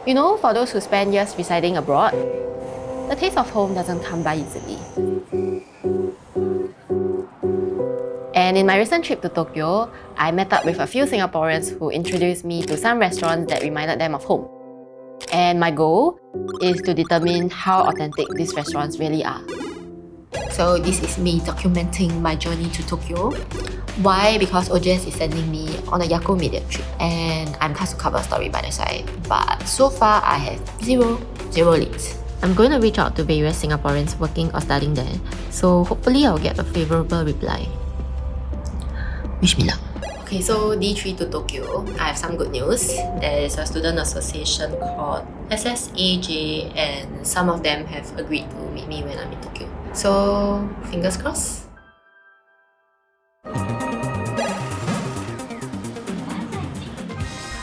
You know, for those who spend years residing abroad, the taste of home doesn't come by easily. And in my recent trip to Tokyo, I met up with a few Singaporeans who introduced me to some restaurants that reminded them of home. And my goal is to determine how authentic these restaurants really are. So this is me documenting my journey to Tokyo. Why? Because OJS is sending me on a Yaku Media trip and I'm cast to cover a story by the side. But so far I have zero leads. I'm going to reach out to various Singaporeans working or studying there, so hopefully I'll get a favourable reply. Wish me luck. Okay, so D3 to Tokyo, I have some good news. There is a student association called SSAJ and some of them have agreed to meet me when I'm in Tokyo. So, fingers crossed.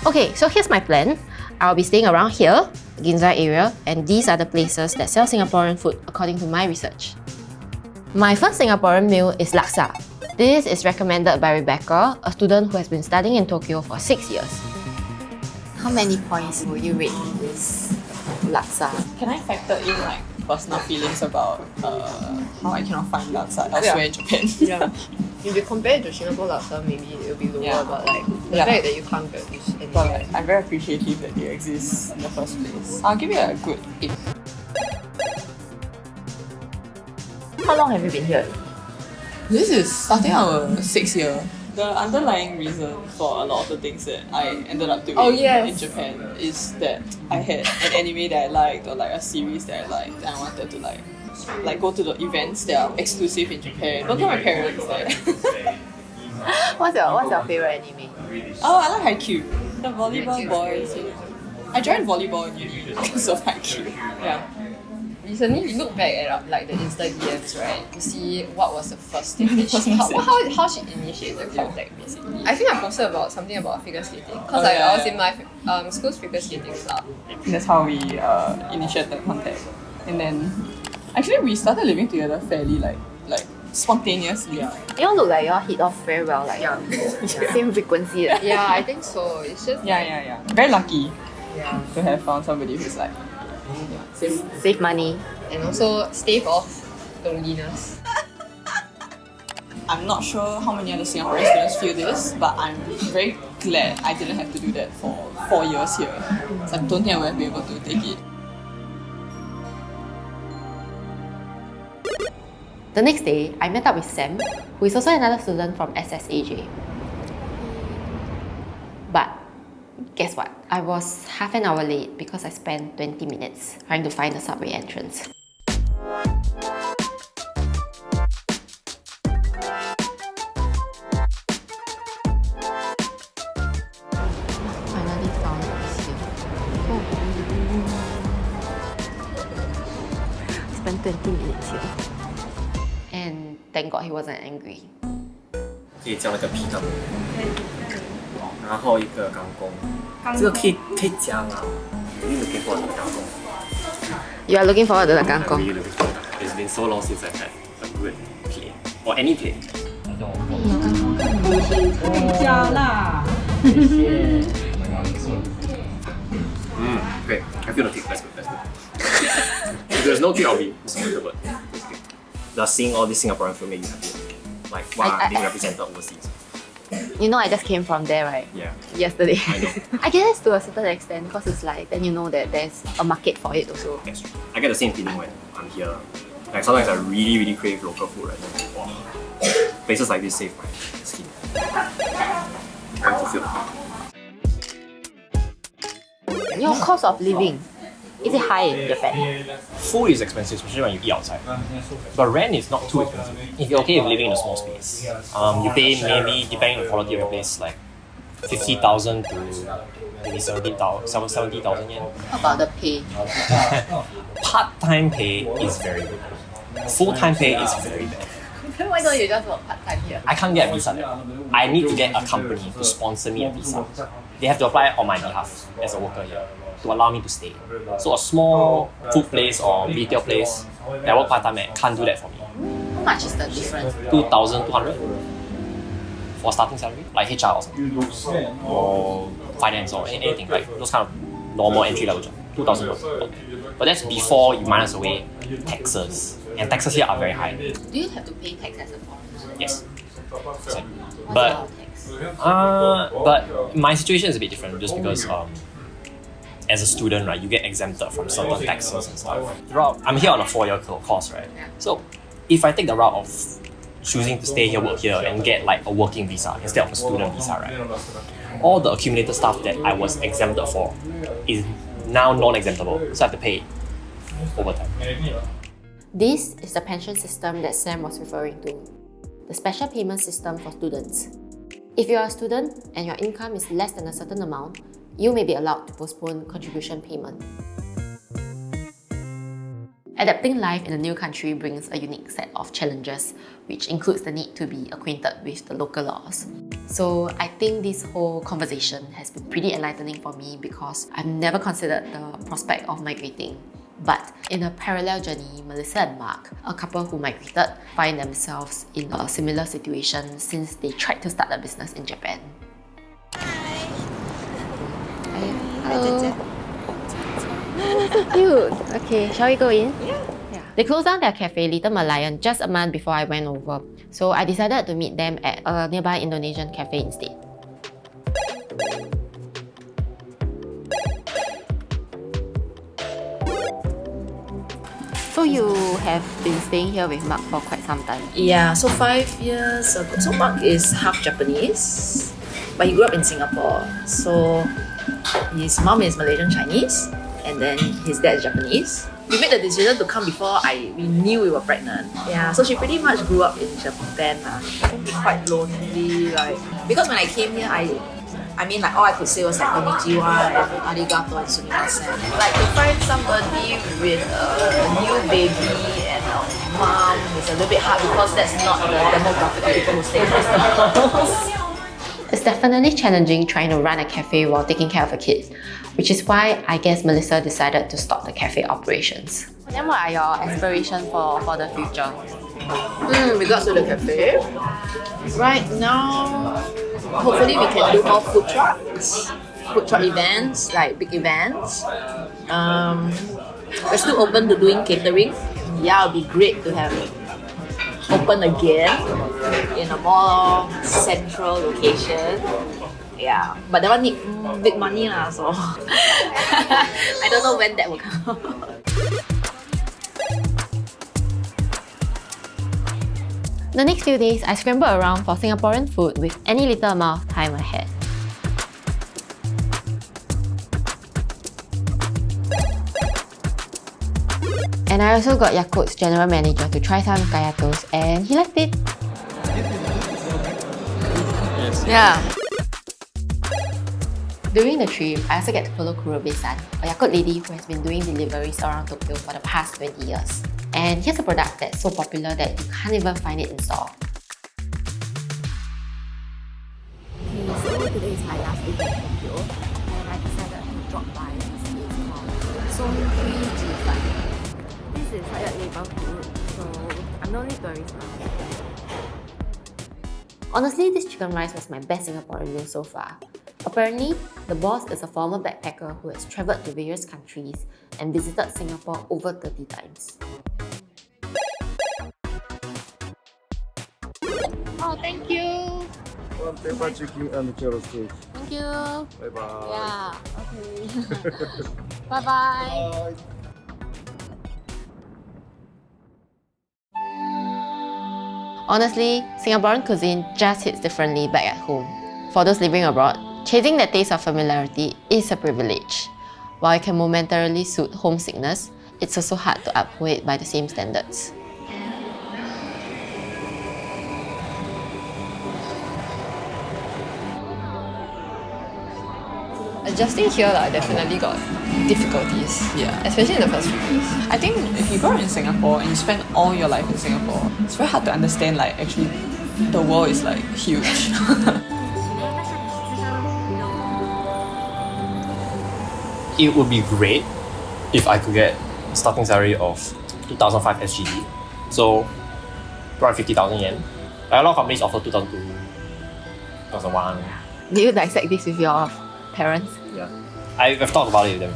Okay, so here's my plan. I'll be staying around here, Ginza area, and these are the places that sell Singaporean food according to my research. My first Singaporean meal is laksa. This is recommended by Rebecca, a student who has been studying in Tokyo for 6 years. How many points will you rate this laksa? Can I factor in like personal feelings about how I cannot find laksa elsewhere in Japan? Yeah. If you compare it to Singapore laksa, maybe it will be lower, but like the fact that you can't get this anywhere. But like, I'm very appreciative that they exist in the first place. I'll give it a good 8. How long have you been here? This is starting our 6th year. The underlying reason for a lot of the things that I ended up doing in Japan is that I had an anime that I liked or like a series that I liked and I wanted to like go to the events that are exclusive in Japan. Don't tell my parents that. What's your favourite anime? Oh, I like Haikyuu. The volleyball boys. I joined volleyball in uni because of Haikyuu. Yeah. Recently, we look back at like the Insta DMs, right, to see what was the first thing that how she initiated contact, basically. I think I posted about something about figure skating because I was in my school's figure skating club. That's how we initiated contact, and then actually we started living together fairly like spontaneously. You all look like you all hit off very well, like same frequency. Yeah, I think so. It's just Very lucky to have found somebody who's like save money and also stave off loneliness. I'm not sure how many other Singaporean students feel this, but I'm very glad I didn't have to do that for 4 years here. So I don't think I would have been able to take it. The next day, I met up with Sam, who is also another student from SSAJ. But guess what? I was half an hour late because I spent 20 minutes trying to find the subway entrance. Finally found this here. Spent 20 minutes here. And thank God he wasn't angry. 可以叫那个皮蛋，然后一个干公，这个可以加啦。Really looking forward to the kangkong. You are looking forward to the kangkong? Really looking forward. It's been so long since I've had a good plate or any plate. 可以加辣。Great. I feel the kick. That's good. If there's no kick, I'll be disappointed. But does seeing all these Singaporean film make you happy? Like, wow, being represented overseas. You know I just came from there, right? Yeah. Yesterday. I know. I guess to a certain extent because it's like then you know that there's a market for it also. That's true. I get the same feeling when I'm here. Like sometimes I really crave local food, right? Wow. Places like this save my skin. I'm fulfilled. Your cost of living, is it high in Japan? Food is expensive, especially when you eat outside. But rent is not too expensive. If you're okay with living in a small space, you pay maybe, depending on the quality of your place, like 50,000 to maybe 70,000 yen. How about the pay? Part-time pay is very good. Full-time pay is very bad. Why don't you just work part-time here? I can't get a visa there. I need to get a company to sponsor me a visa. They have to apply on my behalf as a worker here to allow me to stay. So a small food place or retail place that I work part-time at can't do that for me. How much is the difference? 2,200 for starting salary, like HR or something, or finance or anything like those kind of normal entry level job, $2,000. But that's before you minus away taxes, and taxes here are very high. Do you have to pay tax as a foreigner? Yes. But But my situation is a bit different just because as a student, right, you get exempted from certain taxes and stuff. I'm here on a 4-year course, right? So if I take the route of choosing to stay here, work here, and get like a working visa instead of a student visa, right? All the accumulated stuff that I was exempted for is now non-exemptable, so I have to pay over time. this is the pension system that Sam was referring to, the special payment system for students. If you are a student and your income is less than a certain amount, you may be allowed to postpone contribution payment. Adapting life in a new country brings a unique set of challenges, which includes the need to be acquainted with the local laws. So I think this whole conversation has been pretty enlightening for me because I've never considered the prospect of migrating. But in a parallel journey, Melissa and Mark, a couple who migrated, find themselves in a similar situation since they tried to start a business in Japan. Hello. So cute. Okay, shall we go in? Yeah. They closed down their cafe, Little Malayan, just a month before I went over. So I decided to meet them at a nearby Indonesian cafe instead. So you have been staying here with Mark for quite some time. Yeah, so 5 years ago. So Mark is half Japanese, but he grew up in Singapore. So his mom is Malaysian Chinese, and then his dad is Japanese. We made the decision to come before we knew we were pregnant. Yeah, so she pretty much grew up in Japan. I think it's quite lonely, like because when I came here, I mean, like all I could say was like konnichiwa and arigato and sumimasen. Like to find somebody with a new baby and a mom is a little bit hard because that's not the demographic of people who stay in hostels. It's definitely challenging trying to run a cafe while taking care of a kid, which is why I guess Melissa decided to stop the cafe operations. Then what are your aspirations for the future? Regards to the cafe, right now, hopefully we can do more food truck events, like big events. We're still open to doing catering. Yeah, it'll be great to have it open again in a more central location. Yeah, but that one need big money lah, so I don't know when that will come. The next few days, I scrambled around for Singaporean food with any little amount of time I had. And I also got Yakult's general manager to try some kaya toast, and he liked it. Yes. Yeah. During the trip, I also get to follow Kurobe-san, a Yakult lady who has been doing deliveries around Tokyo for the past 20 years. And here's a product that's so popular that you can't even find it in store. Okay, so today is my last day in Tokyo, and I decided to drop by this place called Song This is like neighborhood, so I'm the only tourist now. Honestly, this chicken rice was my best Singaporean meal so far. Apparently, the boss is a former backpacker who has travelled to various countries and visited Singapore over 30 times. Oh, thank you! One pepper chicken and churro steak. Thank you! Bye bye. Yeah, okay. Bye-bye! Honestly, Singaporean cuisine just hits differently back at home. For those living abroad, chasing that taste of familiarity is a privilege. While it can momentarily soothe homesickness, it's also hard to uphold it by the same standards. Adjusting here, I definitely got difficulties. Yeah. Especially in the first few years. I think if you grow up in Singapore and you spend all your life in Singapore, it's very hard to understand like actually the world is like huge. It would be great if I could get a starting salary of 2005 SGD. So around 50,000 yen. Like a lot of companies offer 2002, 2001. Did you dissect this with your parents? Yeah. I've talked about it with them,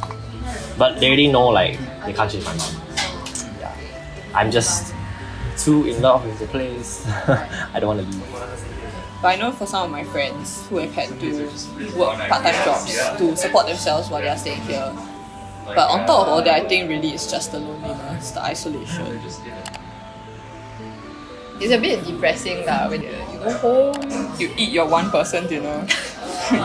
but they already know like they can't change my mind. Yeah, I'm just too in love with the place. I don't want to leave. But I know for some of my friends who have had to work part-time jobs to support themselves while they are staying here. But on top of all that, I think really it's just the loneliness, the isolation. It's a bit depressing when you go home. You eat your one-person dinner.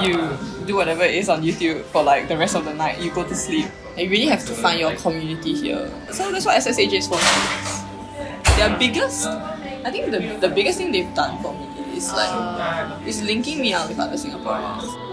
You do whatever it is on YouTube for like the rest of the night. You go to sleep. You really have to find your community here. So that's what SSAJ is for me. Their biggest, I think the biggest thing they've done for me is like is linking me up with other Singaporeans.